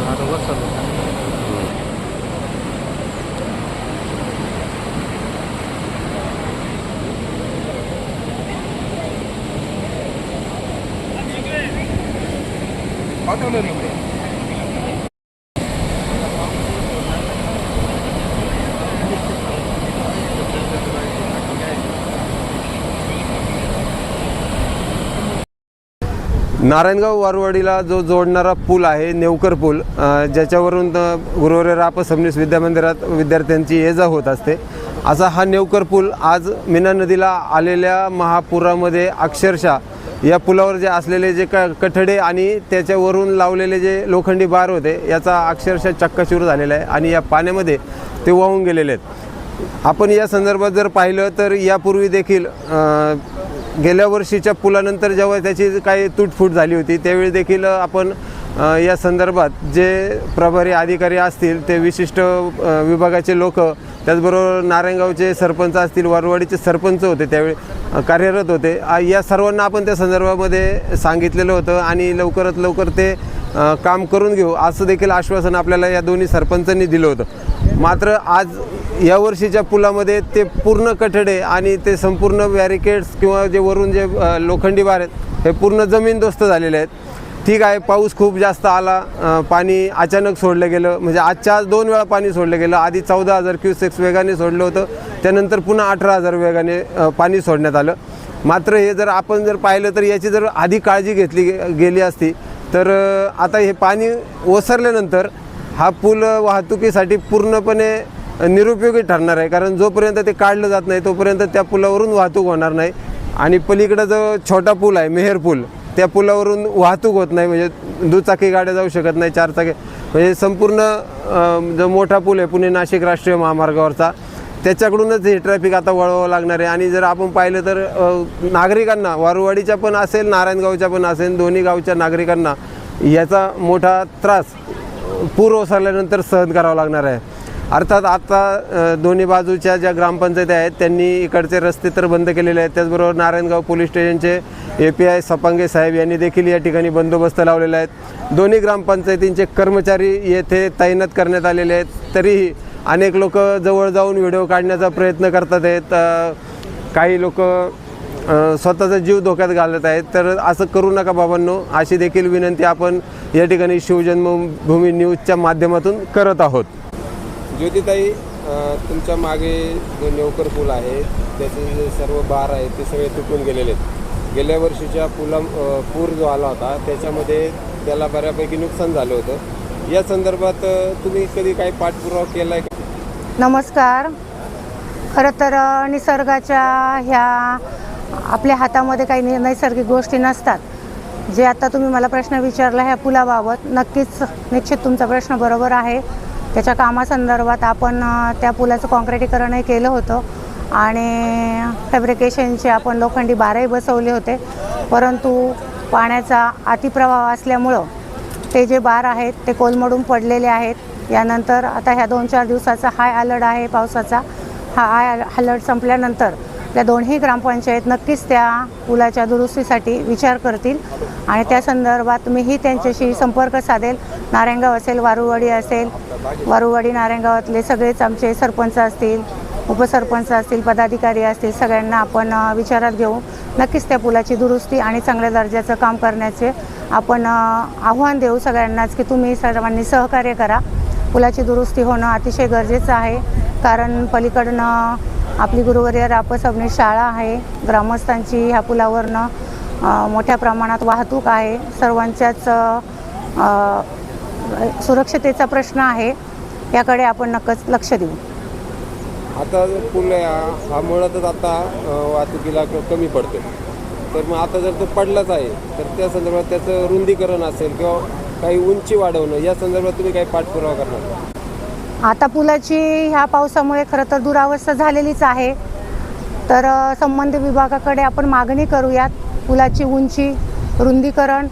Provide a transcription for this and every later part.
आता वरचा पाठवलं नाही. नारायणगाव वारुवाडीला जो जोडणारा पूल आहे नेवकर पूल, ज्याच्यावरून गुरुवारी राप सबनीस विद्यामंदिरात विद्यार्थ्यांची ये जा होत असते, असा हा नेवकर पूल आज मीना नदीला आलेल्या महापुरामध्ये अक्षरशः या पुलावर जे असलेले जे कठडे आणि त्याच्यावरून लावलेले जे लोखंडी बार होते याचा अक्षरशः चक्काचूर झालेला आहे आणि या पाण्यामध्ये ते वाहून गेलेले आहेत. आपण या संदर्भात जर पाहिलं तर यापूर्वी देखील गेल्या वर्षीच्या पुलानंतर जेव्हा त्याची काही तुटफूट झाली होती त्यावेळी देखील आपण या संदर्भात जे प्रभारी अधिकारी असतील ते विशिष्ट विभागाचे लोक, त्याचबरोबर नारायणगावचे सरपंच असतील, वारुवाडीचे सरपंच होते त्यावेळी कार्यरत होते, या सर्वांना आपण त्या संदर्भामध्ये सांगितलेलं होतं आणि लवकरात लवकर ते काम करून घेऊ असं देखील आश्वासन आपल्याला या दोन्ही सरपंचांनी दिलं होतं. मात्र आज या वर्षीच्या पुलामध्ये ते पूर्ण कठडे आणि ते संपूर्ण बॅरिकेड्स किंवा जे वरून जे लोखंडी बार आहेत हे पूर्ण जमीनदोस्त झालेले आहेत. ठीक आहे, पाऊस खूप जास्त आला, पाणी अचानक सोडलं गेलं, म्हणजे आजच्या आज 2 वेळा पाणी सोडलं गेलं. आधी 14,000 क्युसेक्स वेगाने सोडलं होतं, त्यानंतर पुन्हा 18,000 वेगाने पाणी सोडण्यात आलं. मात्र हे जर आपण जर पाहिलं तर याची जर आधी काळजी घेतली गेली असती तर आता हे पाणी ओसरल्यानंतर हा पूल वाहतुकीसाठी पूर्णपणे निरुपयोगी ठरणार आहे. कारण जोपर्यंत ते काढलं जात नाही तोपर्यंत त्या पुलावरून वाहतूक होणार नाही आणि पलीकडं जो छोटा पूल आहे मेहेर पूल, त्या पुलावरून वाहतूक होत नाही, म्हणजे दुचाकी गाड्या जाऊ शकत नाही, 4 चाकी, म्हणजे संपूर्ण जो मोठा पूल आहे पुणे नाशिक राष्ट्रीय महामार्गावरचा त्याच्याकडूनच हे ट्रॅफिक आता वळवावं लागणार आहे. आणि जर आपण पाहिलं तर नागरिकांना, वारुवाडीच्या पण असेल नारायणगावच्या पण असेल, दोन्ही गावच्या नागरिकांना याचा मोठा त्रास पूर ओसरल्यानंतर सहन करावा लागणार आहे. अर्थात आता दोन्ही बाजूच्या ज्या ग्रामपंचायती आहेत त्यांनी इकडचे रस्ते तर बंद केलेले आहेत, त्याचबरोबर नारायणगाव पोलीस स्टेशनचे API सपांगे साहेब यांनी देखील या ठिकाणी बंदोबस्त लावलेला आहे. दोन्ही ग्रामपंचायतींचे कर्मचारी येथे तैनात करण्यात आलेले आहेत. तरीही अनेक लोक जवळ जाऊन व्हिडिओ काढण्याचा प्रयत्न करतात आहेत, काही लोक स्वतःचा जीव धोक्यात घालत आहेत. तर असं करू नका बाबांनो, अशी देखील विनंती आपण या ठिकाणी शिवजन्मभूमी न्यूजच्या माध्यमातून करत आहोत. ज्योतिताई, तुमच्या मागे जो नेवकर पूल आहे त्याचे जे सर्व बार आहेत ते सगळे तुटून गेलेले आहेत. गेल्या वर्षीच्या पूर जो आला होता त्याच्यामध्ये त्याला बऱ्यापैकी नुकसान झालं होतं. या संदर्भात तुम्ही कधी काही पाठपुरावा केला आहे का? नमस्कार. खरं तर निसर्गाच्या ह्या आपल्या हातामध्ये काही नैसर्गिक गोष्टी नसतात. जे आता तुम्ही मला प्रश्न विचारला ह्या पुलाबाबत, निश्चित तुमचा प्रश्न बरोबर आहे. त्याच्या कामासंदर्भात आपण त्या पुलाचं काँक्रिटीकरणही केलं होतं आणि फॅब्रिकेशनचे आपण लोखंडी बारही बसवले होते. परंतु पाण्याचा अतिप्रवाह असल्यामुळं ते जे बार आहेत ते कोलमडून पडलेले आहेत. यानंतर आता ह्या 2-4 दिवसाचा हाय अलर्ट आहे पावसाचा. हा हाय अलर्ट संपल्यानंतर त्या दोन्ही ग्रामपंचायत नक्कीच त्या पुलाच्या दुरुस्तीसाठी विचार करतील आणि त्या संदर्भात मीही त्यांच्याशी संपर्क साधेल. नारायणगाव असेल, वारुवाडी असेल, वारुवाडी नारायणगावातले सगळेच आमचे सरपंच असतील, उपसरपंच असतील, पदाधिकारी असतील, सगळ्यांना आपण विचारात घेऊ. नक्कीच त्या पुलाची दुरुस्ती आणि चांगल्या दर्जाचं काम करण्याचे आपण आव्हान देऊ सगळ्यांनाच की तुम्ही सर्वांनी सहकार्य करा. पुलाची दुरुस्ती होणं अतिशय गरजेचं आहे. कारण पलीकडनं आपली गुरुवारी राप सबनीस शाळा आहे, ग्रामस्थांची ह्या पुलावरनं मोठ्या प्रमाणात वाहतूक आहे, सर्वांच्याच सुरक्षतेचा प्रश्न आहे. याकडे आपण नक्कीच लक्ष देऊ. आता पूल हा मुळातच आता वाहतुकीला कमी पडते, तर मग आता जर तो पडलाच आहे तर त्या संदर्भात त्याचं रुंदीकरण असेल किंवा काही उंची वाढवणं या संदर्भात तुम्ही काही पाठपुरावा करणार? आता पुलाची ह्या पावसामुळे खरं तर दुरावस्था झालेलीच आहे. तर संबंधित विभागाकडे आपण मागणी करूयात. पुलाची उंची, रुंदीकरण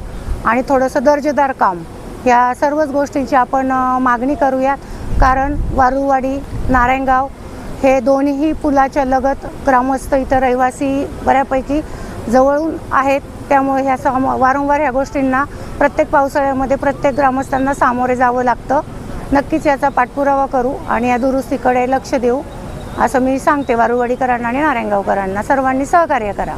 आणि थोडंसं दर्जेदार काम, या सर्वच गोष्टींची आपण मागणी करूयात. कारण वारुवाडी, नारायणगाव हे दोन्ही पुलाच्या लगत ग्रामस्थ, इतर रहिवासी बऱ्यापैकी जवळून आहेत. त्यामुळे ह्या वारंवार ह्या गोष्टींना प्रत्येक पावसाळ्यामध्ये प्रत्येक ग्रामस्थांना सामोरे जावं लागतं. नक्कीच याचा पाठपुरावा करू आणि या दुरुस्तीकडे लक्ष देऊ असं मी सांगते. वारुवाडीकरांना आणि नारायणगावकरांना सर्वांनी सहकार्य करा.